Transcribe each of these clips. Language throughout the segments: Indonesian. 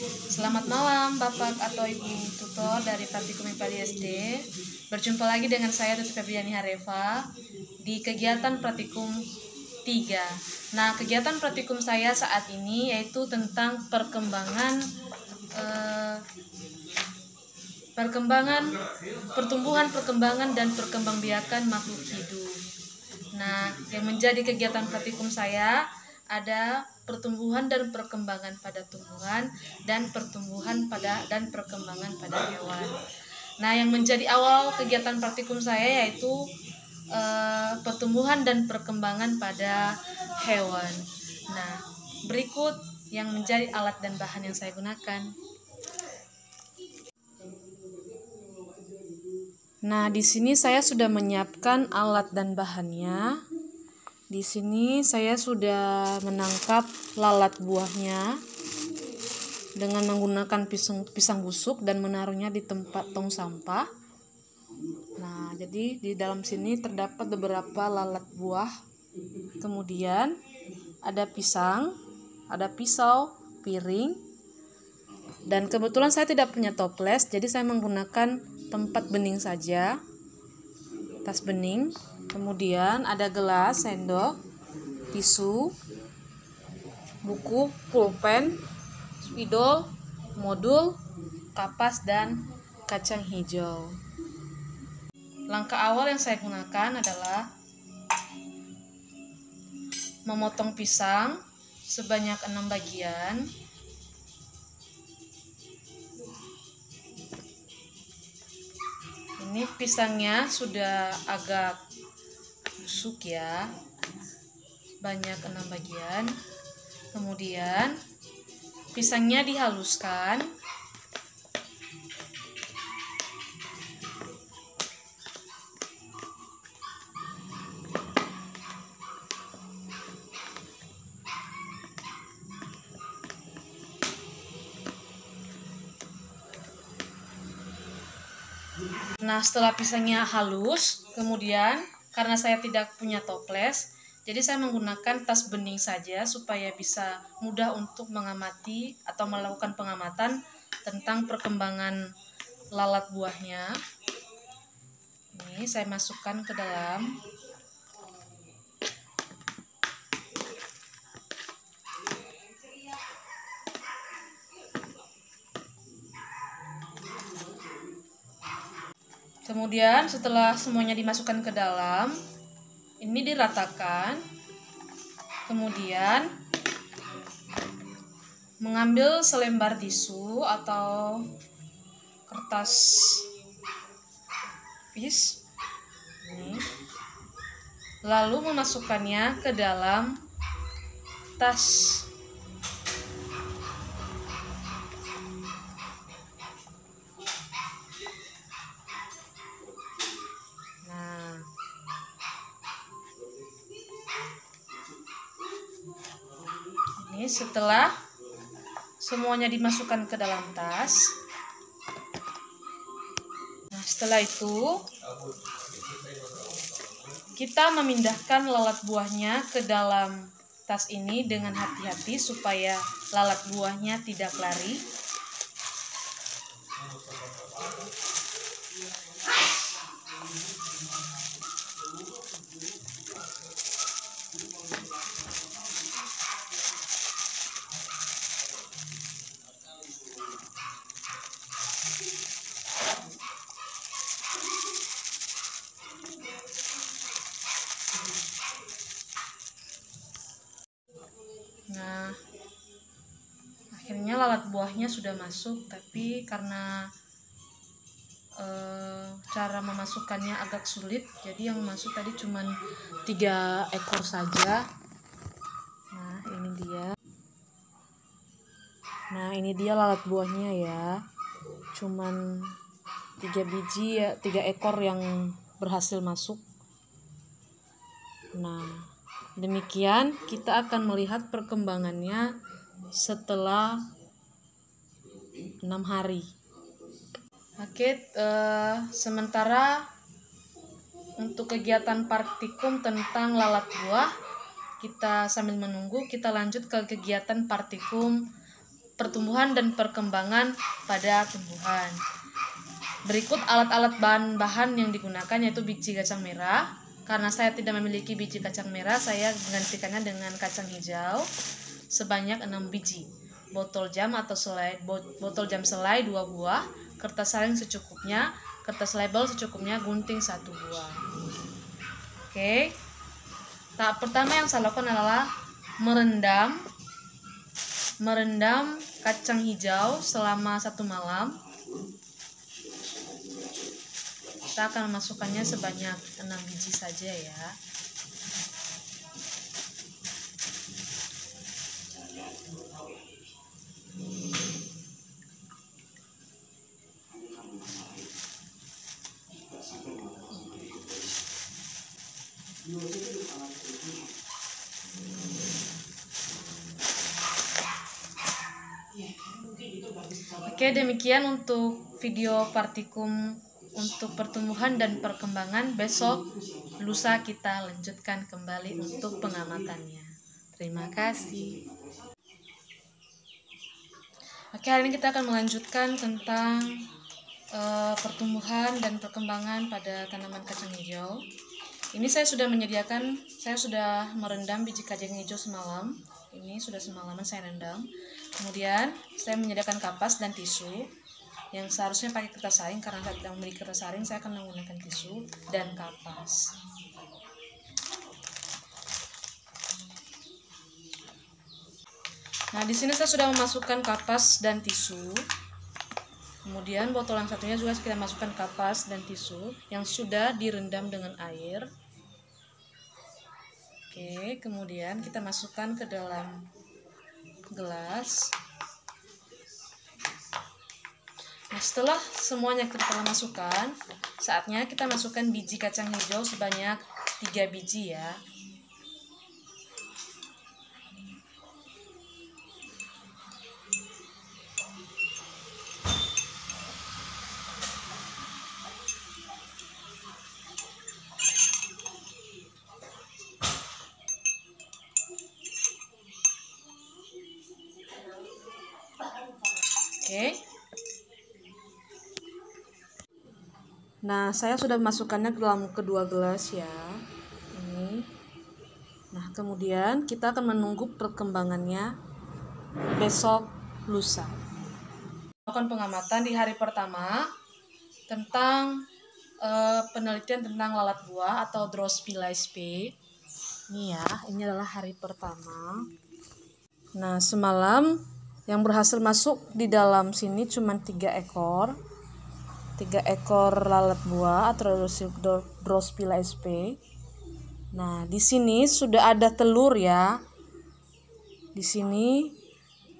Selamat malam Bapak atau Ibu tutor dari Praktikum IPA di SD. Berjumpa lagi dengan saya Tuti Febriani Hareva di kegiatan Praktikum 3. Nah, kegiatan praktikum saya saat ini yaitu tentang pertumbuhan, perkembangan dan perkembangbiakan makhluk hidup. Nah, yang menjadi kegiatan praktikum saya ada pertumbuhan dan perkembangan pada tumbuhan dan perkembangan pada hewan. Nah, yang menjadi awal kegiatan praktikum saya yaitu pertumbuhan dan perkembangan pada hewan. Nah, berikut yang menjadi alat dan bahan yang saya gunakan. Nah, di sini saya sudah menyiapkan alat dan bahannya. Di sini saya sudah menangkap lalat buahnya dengan menggunakan pisang busuk dan menaruhnya di tempat tong sampah. Nah, jadi di dalam sini terdapat beberapa lalat buah. Kemudian ada pisang, ada pisau, piring. Dan kebetulan saya tidak punya toples, jadi saya menggunakan tempat bening saja. Tas bening. Kemudian ada gelas, sendok, tisu, buku, pulpen, spidol, modul, kapas, dan kacang hijau. Langkah awal yang saya gunakan adalah memotong pisang sebanyak 6 bagian. Ini pisangnya sudah agak busuk ya, banyak 6 bagian. Kemudian pisangnya dihaluskan. Nah, setelah pisangnya halus, kemudian karena saya tidak punya toples, jadi saya menggunakan tas bening saja supaya bisa mudah untuk mengamati atau melakukan pengamatan tentang perkembangan lalat buahnya. Ini saya masukkan ke dalam. Kemudian setelah semuanya dimasukkan ke dalam, ini diratakan. Kemudian mengambil selembar tisu atau kertas pis, lalu memasukkannya ke dalam tas. Ini setelah semuanya dimasukkan ke dalam tas. Nah, setelah itu kita memindahkan lalat buahnya ke dalam tas ini dengan hati-hati supaya lalat buahnya tidak lari. Nah, akhirnya lalat buahnya sudah masuk, tapi karena cara memasukkannya agak sulit, jadi yang masuk tadi cuma 3 ekor saja. Nah, ini dia lalat buahnya ya. Cuman 3 biji ya, 3 ekor yang berhasil masuk. Nah, demikian kita akan melihat perkembangannya setelah 6 hari. Oke, sementara untuk kegiatan praktikum tentang lalat buah, kita sambil menunggu, kita lanjut ke kegiatan praktikum pertumbuhan dan perkembangan pada tumbuhan. Berikut alat-alat bahan-bahan yang digunakan, yaitu biji kacang merah. Karena saya tidak memiliki biji kacang merah, saya menggantikannya dengan kacang hijau sebanyak 6 biji. Botol jam atau selai, botol jam selai 2 buah, kertas saring secukupnya, kertas label secukupnya, gunting 1 buah. Oke. Tahap pertama yang saya lakukan adalah merendam kacang hijau selama 1 malam. Kita akan memasukkannya sebanyak 6 biji saja ya. Oke, demikian untuk video partikum untuk pertumbuhan dan perkembangan. Besok lusa kita lanjutkan kembali untuk pengamatannya. Terima kasih. Oke, hari ini kita akan melanjutkan tentang pertumbuhan dan perkembangan pada tanaman kacang hijau. Ini saya sudah merendam biji kacang hijau semalam. Ini sudah semalaman saya rendam. Kemudian saya menyediakan kapas dan tisu. Yang seharusnya pakai kertas saring, karena saya tidak memiliki kertas saring, saya akan menggunakan tisu dan kapas. Nah, di sini saya sudah memasukkan kapas dan tisu. Kemudian botol yang satunya juga kita masukkan kapas dan tisu yang sudah direndam dengan air. Oke, kemudian kita masukkan ke dalam gelas. Nah, setelah semuanya kita telah masukkan, saatnya kita masukkan biji kacang hijau sebanyak 3 biji ya. Oke. Nah, saya sudah memasukkannya ke dalam kedua gelas ya. Ini. Nah, kemudian kita akan menunggu perkembangannya besok lusa. Lakukan pengamatan di hari pertama tentang penelitian tentang lalat buah atau Drosophila sp. Ini ya, ini adalah hari pertama. Nah, semalam yang berhasil masuk di dalam sini cuma 3 ekor. 3 ekor lalat buah atau Drosophila sp. Nah, di sini sudah ada telur ya. Di sini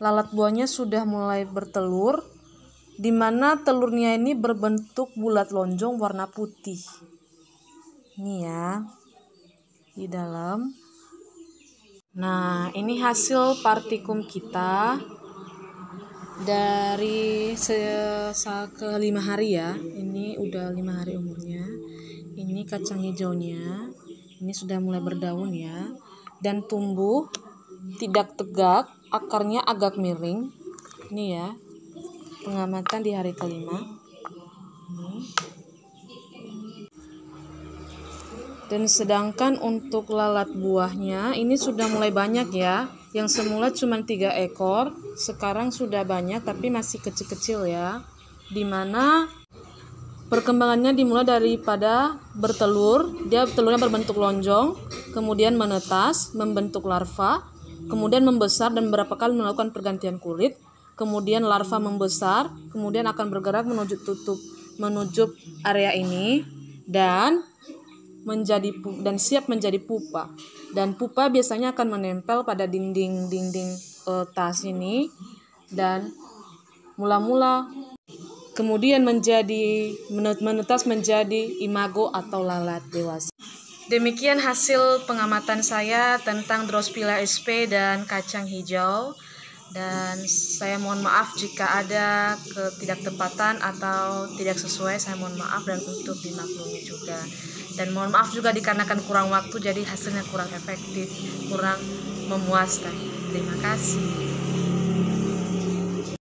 lalat buahnya sudah mulai bertelur, di mana telurnya ini berbentuk bulat lonjong warna putih. Ini ya, di dalam. Nah, ini hasil partikum kita dari ke 5 hari ya. Ini udah 5 hari umurnya. Ini kacang hijaunya, ini sudah mulai berdaun ya, dan tumbuh tidak tegak, akarnya agak miring. Ini ya, pengamatan di hari kelima. Dan sedangkan untuk lalat buahnya ini sudah mulai banyak ya. Yang semula cuma 3 ekor, sekarang sudah banyak tapi masih kecil-kecil ya. Dimana perkembangannya dimulai daripada bertelur, telurnya berbentuk lonjong, kemudian menetas, membentuk larva, kemudian membesar dan beberapa kali melakukan pergantian kulit, kemudian larva membesar, kemudian akan bergerak menuju area ini dan siap menjadi pupa. Dan pupa biasanya akan menempel pada dinding tas ini dan mula-mula kemudian menetas menjadi imago atau lalat dewasa. Demikian hasil pengamatan saya tentang Drosophila sp dan kacang hijau. Dan saya mohon maaf jika ada ketidaktepatan atau tidak sesuai, saya mohon maaf dan untuk dimaklumi juga. Dan mohon maaf juga dikarenakan kurang waktu, jadi hasilnya kurang efektif, kurang memuaskan. Terima kasih.